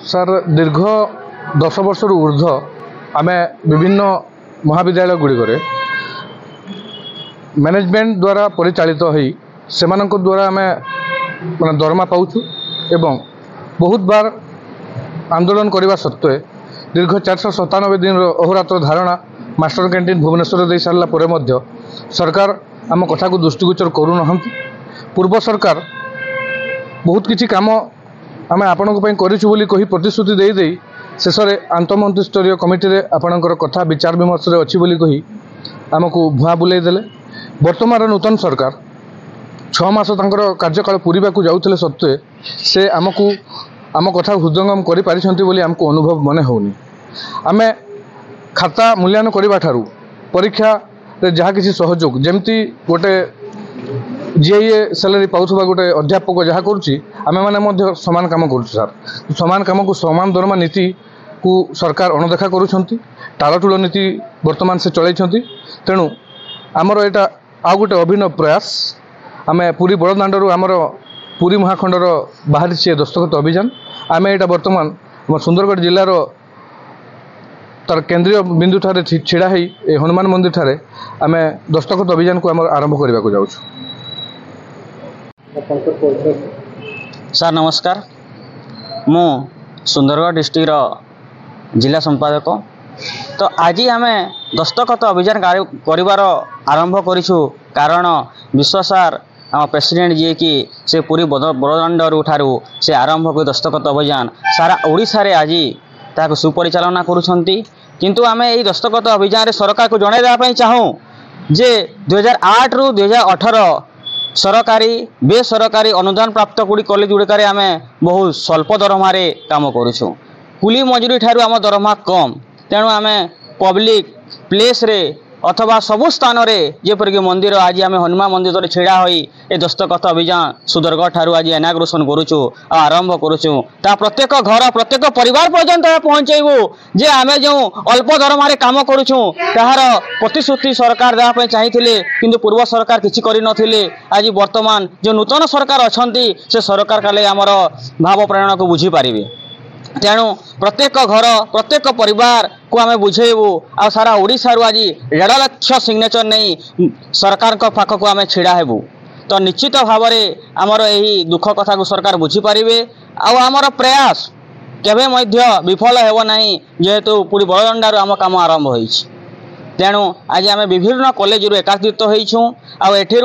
Sir दीर्घ 10 वर्ष ऊर्ध आम विभिन्न महाविद्यालय गुड़िक मैनेजमेंट द्वारा परिचालित होई सेमानक द्वारा आम माने दरमा पाउछु एवं बहुत बार आंदोलन करने सत्वे दीर्घ 497 दिन अहोरात्र धारणा मास्टर कैंटीन भुवनेश्वर दे सारा पर सरकार आम कथा को दृष्टिगोचर करूना। पूर्व सरकार बहुत किछि काम आम आपण करी प्रतिश्रुति दे शेष में आंतमंत्री स्तरीय कमिटी रे आपणकर कथा विचार विमर्श अच्छी कही आमको भुआ बुलाई देले। वर्तमान नूतन सरकार 6 मास कार्यकाल पूरा जाऊे सत्वे से आमको आम कथा हृदयंगम करमको अनुभव मन होनी। आम खाता मूल्यांकन करने ठारू परीक्षा जहाँ किसी सहयोग जमती गोटे जीए सैलरी पाउथबा गोटे अध्यापक जहाँ करुच्ची आम मैंने समान काम करुँ सर समान काम को समान दरमा नीति को सरकार अणदेखा करुँच टालटुल नीति वर्तमान से चलती। तेणु आमर यहाँ आउ गोटे अभिनव प्रयास आम पुरी बड़दाण्डर आमर पुरी महाखंडर बाहरी दस्तखत अभियान आम यहाँ बर्तमान आम सुंदरगढ़ जिलार तार केंद्रीय बिंदु ठारे छिड़ा हनुमान मंदिर ठारे आम दस्तखत अभियान को आम आरंभ करने को जाऊँ। सर नमस्कार, मु सुंदरगढ़ डिस्ट्रिक्ट जिला संपादक। तो आज आम दस्तखत अभियान कर आरंभ करूँ कारण विश्व सार आम प्रेसिडेंट जी कि से पूरी बड़दाण्डरू ठारू से आरंभ कर दस्तखत अभियान सारा ओडिशा रे आज ताको सुपरिचालना करुछंती। किंतु आम यही दस्तखत अभियान सरकार को जणाई चाहूँ जे 2008 रु 2018 सरकारी बेसरकारी अनुदान प्राप्त कॉलेज गुड़िकार आम बहुत स्वल्प दरमार काम करुँ। कुली मजूरी ठारू आम दरमा कम, तेणु आम पब्लिक प्लेस रे अथवा सबु स्थान रे जेपरिक मंदिर आज आम हनुमान मंदिर छिड़ा होई ए दस्तखत अभियान सुंदरगढ़ ठारू आज इनाग्रेशन करुचु आरंभ करुचु। ता प्रत्येक घर प्रत्येक परिवार पर्यंत पहुँचेबू जे आम जो अल्प दरमार काम करुचु ताहार प्रतिश्रुति सरकार देवाई चाहिए किंतु पूर्व सरकार किछि करि नथिले। आज वर्तमान जो नूतन सरकार अछंती से सरकार काले आमर भाव प्रेरणा को बुझी पारिबे। तेणु प्रत्येक घर प्रत्येक परिवार को आम बुझेबू आ सारा ओडिशा रु आज 1.5 लाख सिग्नेचर नहीं सरकार पाखक आम छिड़ा हेबू। तो निश्चित भाव में आमर यही दुख कथा को सरकार बुझीपारे आमर प्रयास केवे मध्य विफल हेब नहीं जेहेतु पूरी बड़दाण्ड आम काम आरंभ होइछि। तेणु आज आम विभिन्न कॉलेज रु एकात्रित होइछु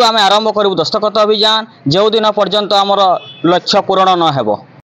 आम आरंभ करूँ दस्तखत अभियान जो दिन पर्यंत आमर लक्ष्य पूरण न हेब।